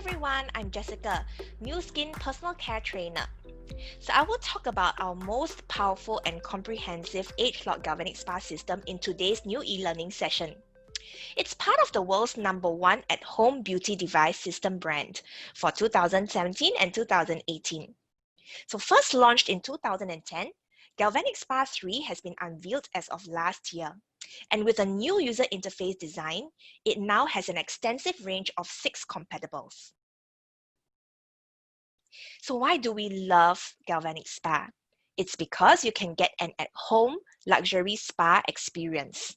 everyone, I'm Jessica, New Skin Personal Care Trainer. So I will talk about our most powerful and comprehensive Ageloc Galvanic Spa system in today's new e-learning session. It's part of the world's #1 at-home beauty device system brand for 2017 and 2018. So first launched in 2010, Galvanic Spa 3 has been unveiled as of last year. And with a new user interface design, it now has an extensive range of 6 compatibles. So why do we love Galvanic Spa? It's because you can get an at-home luxury spa experience.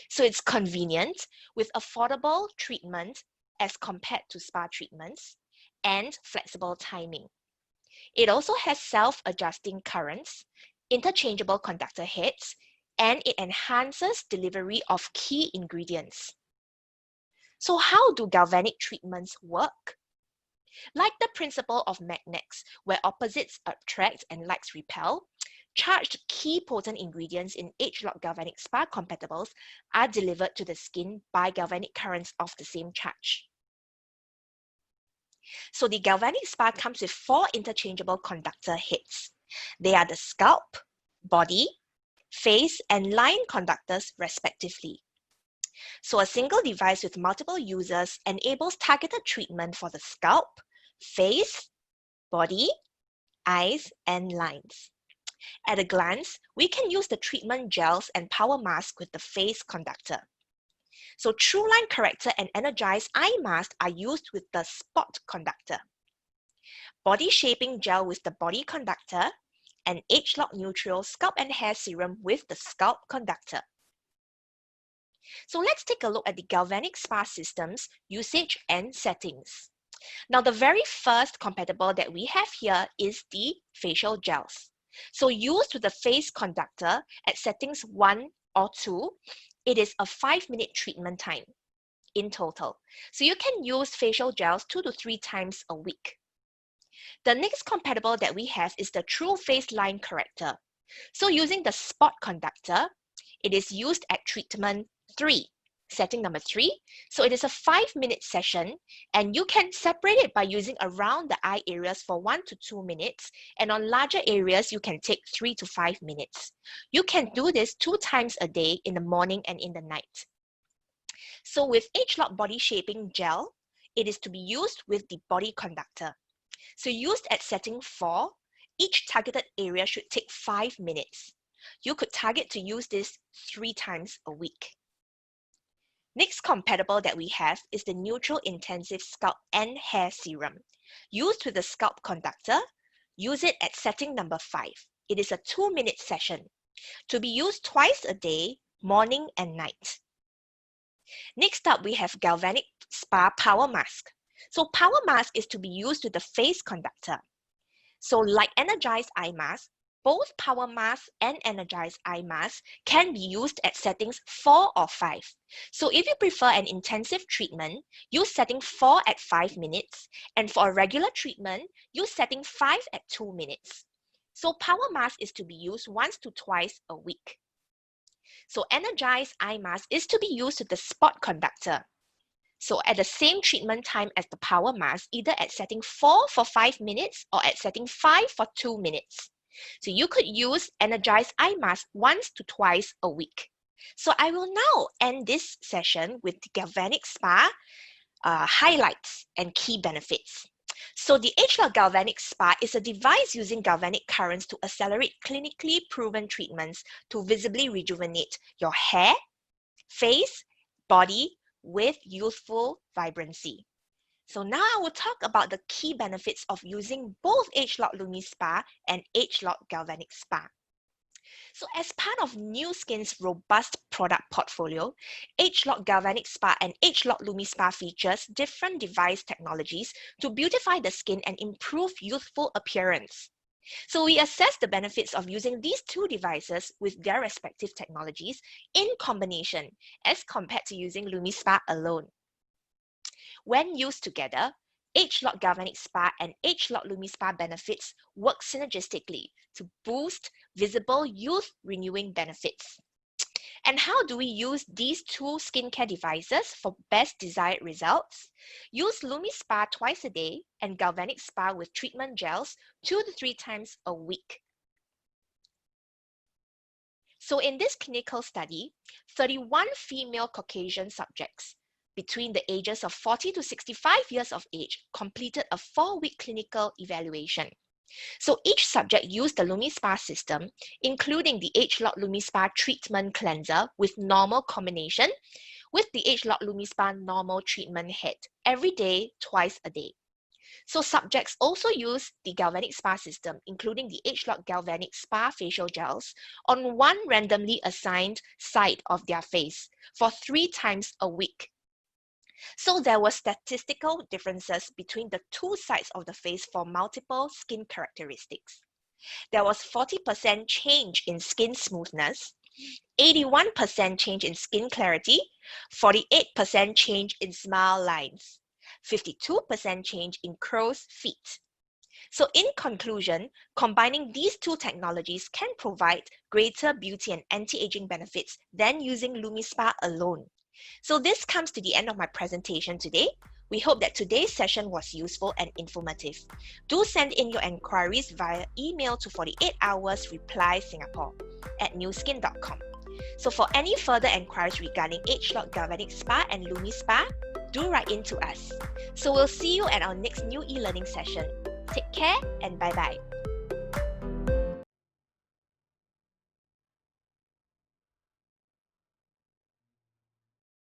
So it's convenient with affordable treatment as compared to spa treatments and flexible timing. It also has self-adjusting currents, interchangeable conductor heads, and it enhances delivery of key ingredients. So how do galvanic treatments work? Like the principle of magnets, where opposites attract and likes repel, charged key potent ingredients in Ageloc Galvanic Spa compatibles are delivered to the skin by galvanic currents of the same charge. So the Galvanic Spa comes with 4 interchangeable conductor heads. They are the scalp, body, face, and line conductors respectively. So a single device with multiple users enables targeted treatment for the scalp, face, body, eyes, and lines. At a glance, we can use the treatment gels and power mask with the face conductor. So True Line Corrector and Energized Eye Mask are used with the spot conductor. Body Shaping Gel with the body conductor, and Ageloc Neutral Scalp and Hair Serum with the scalp conductor. So let's take a look at the Galvanic Spa system's usage and settings. Now the very first compatible that we have here is the facial gels. So used with the face conductor at settings 1 or 2, it is a 5-minute treatment time in total. So you can use facial gels 2 to 3 times a week. The next compatible that we have is the True Face Line Corrector. So using the spot conductor, it is used at treatment 3, setting number 3. So it is a 5-minute session, and you can separate it by using around the eye areas for 1 to 2 minutes, and on larger areas, you can take 3 to 5 minutes. You can do this 2 times a day in the morning and in the night. So with Ageloc Body Shaping Gel, it is to be used with the body conductor. So used at setting 4, each targeted area should take 5 minutes. You could target to use this 3 times a week. Next compatible that we have is the Neutral Intensive Scalp and Hair Serum. Used with the scalp conductor, use it at setting number 5. It is a 2-minute session. To be used twice a day, morning and night. Next up, we have Galvanic Spa Power Mask. So power mask is to be used with the face conductor. So like energized eye mask, both power mask and energized eye mask can be used at settings 4 or 5. So if you prefer an intensive treatment, use setting 4 at 5 minutes, and for a regular treatment, use setting 5 at 2 minutes. So power mask is to be used 1 to 2 a week. So energized eye mask is to be used with the spot conductor. So at the same treatment time as the power mask, either at setting 4 for 5 minutes or at setting 5 for 2 minutes. So you could use energized eye mask 1 to 2 a week. So I will now end this session with the Galvanic Spa highlights and key benefits. So the Ageloc Galvanic Spa is a device using galvanic currents to accelerate clinically proven treatments to visibly rejuvenate your hair, face, body, with youthful vibrancy. So now I will talk about the key benefits of using both Ageloc Lumi Spa and Ageloc Galvanic Spa. So as part of New Skin's robust product portfolio, Ageloc Galvanic Spa and Ageloc Lumi Spa features different device technologies to beautify the skin and improve youthful appearance. So we assess the benefits of using these 2 devices with their respective technologies in combination as compared to using Lumi Spa alone. When used together, Ageloc Galvanic Spa and Ageloc Lumi Spa benefits work synergistically to boost visible youth renewing benefits. And how do we use these two skincare devices for best desired results? Use LumiSpa twice a day and Galvanic Spa with treatment gels 2 to 3 times a week. So in this clinical study, 31 female Caucasian subjects between the ages of 40 to 65 years of age completed a 4-week clinical evaluation. So each subject used the LumiSpa system, including the Ageloc LumiSpa treatment cleanser with normal combination with the Ageloc LumiSpa normal treatment head every day, twice a day. So subjects also use the Galvanic Spa system, including the Ageloc Galvanic Spa facial gels, on one randomly assigned side of their face for 3 times a week. So there were statistical differences between the 2 sides of the face for multiple skin characteristics. There was 40% change in skin smoothness, 81% change in skin clarity, 48% change in smile lines, 52% change in crow's feet. So in conclusion, combining these 2 technologies can provide greater beauty and anti-aging benefits than using LumiSpa alone. So this comes to the end of my presentation today. We hope that today's session was useful and informative. Do send in your inquiries via email to 48hoursreply.singapore@newskin.com. So for any further inquiries regarding Ageloc Galvanic Spa and LumiSpa, do write in to us. So we'll see you at our next new e-learning session. Take care and bye-bye.